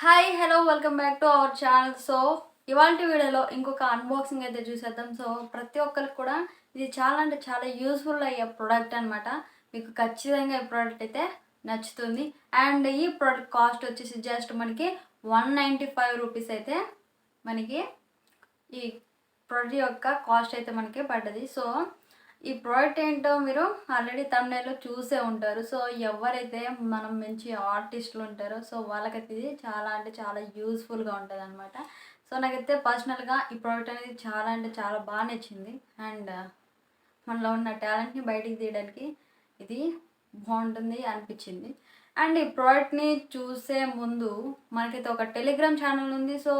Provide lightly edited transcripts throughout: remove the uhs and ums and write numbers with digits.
Hi hello welcome back to our channel. So ఇవాళ వీడియోలో ఇంకొక అన్బాక్సింగ్ అయితే చూసేద్దాం. సో ప్రతి ఒక్కరికి కూడా ఇది చాలా అంటే చాలా యూస్ఫుల్ అయ్యే ప్రోడక్ట్ అనమాట. మీకు ఖచ్చితంగా ఈ ప్రోడక్ట్ అయితే నచ్చుతుంది. అండ్ ఈ ప్రోడక్ట్ కాస్ట్ వచ్చేసి జస్ట్ మనకి 195 రూపీస్ అయితే మనకి ఈ ప్రోడక్ట్ యొక్క కాస్ట్ అయితే మనకి పడ్డది. సో ఈ ప్రోడక్ట్ ఏంటో మీరు ఆల్రెడీ తమిళలో చూసే ఉంటారు. సో ఎవరైతే మనం మంచి ఆర్టిస్టులు ఉంటారో సో వాళ్ళకైతే ఇది చాలా అంటే చాలా యూస్ఫుల్గా ఉంటుంది అనమాట. సో నాకైతే పర్సనల్గా ఈ ప్రోడక్ట్ అనేది చాలా అంటే చాలా బాగా నచ్చింది. అండ్ మనలో ఉన్న టాలెంట్ని బయటికి తీయడానికి ఇది బాగుంటుంది అనిపించింది. అండ్ ఈ ప్రోడక్ట్ని చూసే ముందు మనకైతే ఒక టెలిగ్రామ్ ఛానల్ ఉంది. సో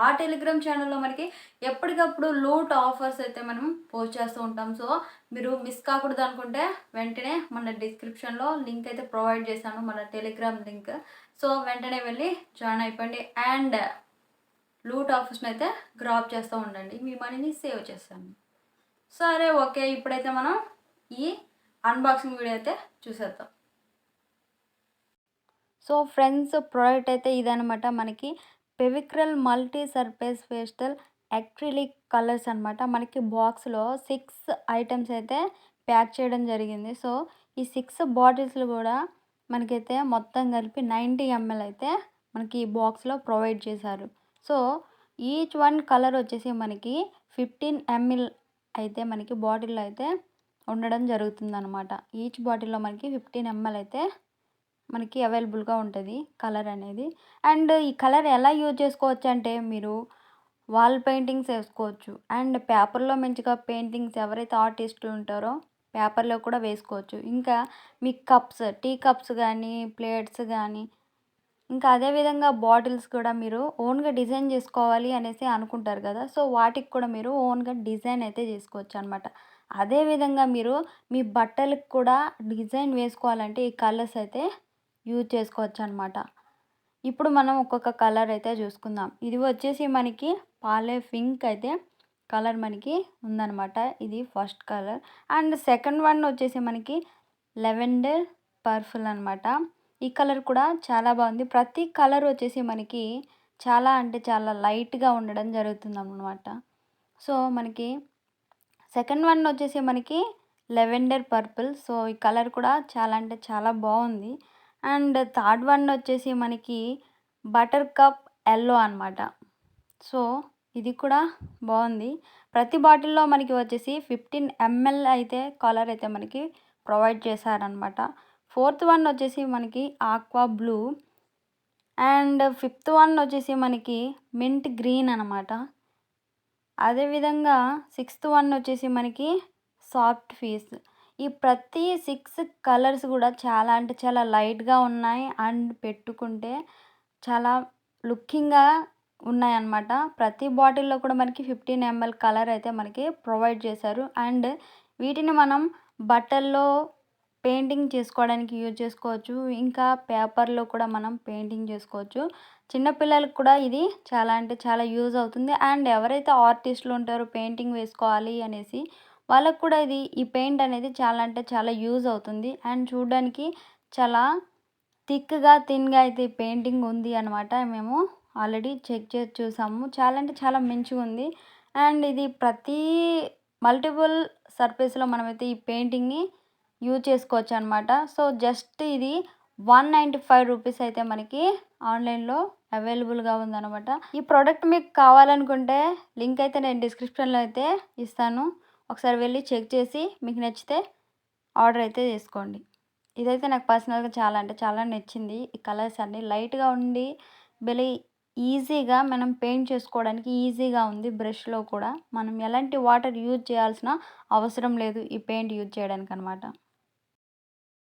ఆ టెలిగ్రామ్ ఛానల్లో మనకి ఎప్పటికప్పుడు లూట్ ఆఫర్స్ అయితే మనం పోస్ట్ చేస్తూ ఉంటాం. సో మీరు మిస్ కాకూడదు అనుకుంటే వెంటనే మన డిస్క్రిప్షన్లో లింక్ అయితే ప్రొవైడ్ చేశాను, మన టెలిగ్రామ్ లింక్. సో వెంటనే వెళ్ళి జాయిన్ అయిపోండి అండ్ లూట్ ఆఫర్స్ని అయితే గ్రాప్ చేస్తూ ఉండండి, మీ మనీని సేవ్ చేస్తాను. సరే ఓకే, ఇప్పుడైతే మనం ఈ అన్బాక్సింగ్ వీడియో అయితే చూసేద్దాం. సో ఫ్రెండ్స్, ప్రోడక్ట్ అయితే ఇదనమాట. మనకి Fevicryl multi surface pastel acrylic colours అనమాట. మనకి బాక్స్లో 6 ఐటమ్స్ అయితే ప్యాక్ చేయడం జరిగింది. సో ఈ 6 బాటిల్స్లు కూడా మనకైతే మొత్తం కలిపి 90 ml అయితే మనకి ఈ బాక్స్లో ప్రొవైడ్ చేశారు. సో ఈచ్ వన్ కలర్ వచ్చేసి మనకి 15 ml అయితే మనకి బాటిల్లో అయితే ఉండడం జరుగుతుంది అనమాట. ఈచ్ బాటిల్లో మనకి 15 ml అయితే మనకి అవైలబుల్గా ఉంటుంది కలర్ అనేది. అండ్ ఈ కలర్ ఎలా యూజ్ చేసుకోవచ్చు అంటే మీరు వాల్ పెయింటింగ్స్ వేసుకోవచ్చు. అండ్ పేపర్లో మంచిగా పెయింటింగ్స్ ఎవరైతే ఆర్టిస్టులు ఉంటారో పేపర్లో కూడా వేసుకోవచ్చు. ఇంకా మీ కప్స్, టీ కప్స్ కానీ ప్లేట్స్ కానీ ఇంకా అదేవిధంగా బాటిల్స్ కూడా మీరు ఓన్గా డిజైన్ చేసుకోవాలి అనేసి అనుకుంటారు కదా. సో వాటికి కూడా మీరు ఓన్గా డిజైన్ అయితే చేసుకోవచ్చు అనమాట. అదేవిధంగా మీరు మీ బట్టలకు కూడా డిజైన్ వేసుకోవాలంటే ఈ కలర్స్ అయితే యూజ్ చేసుకోవచ్చు అనమాట. ఇప్పుడు మనం ఒక్కొక్క కలర్ అయితే చూసుకుందాం. ఇది వచ్చేసి మనకి పాలే పింక్ అయితే కలర్ మనకి ఉందన్నమాట. ఇది first colour. And second one వచ్చేసి మనకి లెవెండర్ పర్పుల్ అనమాట. ఈ కలర్ కూడా చాలా బాగుంది. ప్రతి కలర్ వచ్చేసి మనకి చాలా అంటే చాలా లైట్గా ఉండడం జరుగుతుంది అన్నమాట. సో మనకి సెకండ్ వన్ వచ్చేసి మనకి లెవెండర్ పర్పుల్. సో ఈ కలర్ కూడా చాలా అంటే చాలా బాగుంది. అండ్ థర్డ్ వన్ వచ్చేసి మనకి బటర్ కప్ ఎల్లో అనమాట. సో ఇది కూడా బాగుంది. ప్రతి బాటిల్లో మనకి వచ్చేసి 15 ml అయితే కలర్ అయితే మనకి ప్రొవైడ్ చేశారనమాట. ఫోర్త్ వన్ వచ్చేసి మనకి aqua blue. And fifth one వచ్చేసి మనకి మింట్ గ్రీన్ అనమాట. అదేవిధంగా సిక్స్త్ వన్ వచ్చేసి మనకి సాఫ్ట్ ఫీస్. ఈ ప్రతి 6 కలర్స్ కూడా చాలా అంటే చాలా లైట్గా ఉన్నాయి అండ్ పెట్టుకుంటే చాలా లుకింగ్గా ఉన్నాయన్నమాట. ప్రతి బాటిల్లో కూడా మనకి 15 ml కలర్ అయితే మనకి ప్రొవైడ్ చేశారు. అండ్ వీటిని మనం బట్టల్లో పెయింటింగ్ చేసుకోవడానికి యూజ్ చేసుకోవచ్చు. ఇంకా పేపర్లో కూడా మనం పెయింటింగ్ చేసుకోవచ్చు. చిన్నపిల్లలకు కూడా ఇది చాలా అంటే చాలా యూజ్ అవుతుంది. అండ్ ఎవరైతే ఆర్టిస్టులు ఉంటారో పెయింటింగ్ వేసుకోవాలి అనేసి వాళ్ళకు కూడా ఈ పెయింట్ అనేది చాలా అంటే చాలా యూజ్ అవుతుంది. అండ్ చూడడానికి చాలా థిక్గా థిన్గా అయితే ఈ పెయింటింగ్ ఉంది అనమాట. మేము ఆల్రెడీ చెక్ చేసి చూసాము. చాలా అంటే చాలా మంచిగా ఉంది. అండ్ ఇది ప్రతి మల్టిపుల్ సర్ఫేస్లో మనమైతే ఈ పెయింటింగ్ని యూజ్ చేసుకోవచ్చు అనమాట. సో జస్ట్ ఇది 195 రూపీస్ అయితే మనకి ఆన్లైన్లో అవైలబుల్గా ఉందన్నమాట. ఈ ప్రోడక్ట్ మీకు కావాలనుకుంటే లింక్ అయితే నేను డిస్క్రిప్షన్లో అయితే ఇస్తాను. ఒకసారి వెళ్ళి చెక్ చేసి మీకు నచ్చితే ఆర్డర్ అయితే చేసుకోండి. ఇదైతే నాకు పర్సనల్గా చాలా అంటే చాలా నచ్చింది. ఈ కలర్స్ అన్నీ లైట్గా ఉండి భలే ఈజీగా మనం పెయింట్ చేసుకోవడానికి ఈజీగా ఉంది. బ్రష్లో కూడా మనం ఎలాంటి వాటర్ యూజ్ చేయాల్సిన అవసరం లేదు ఈ పెయింట్ యూజ్ చేయడానికి అనమాట.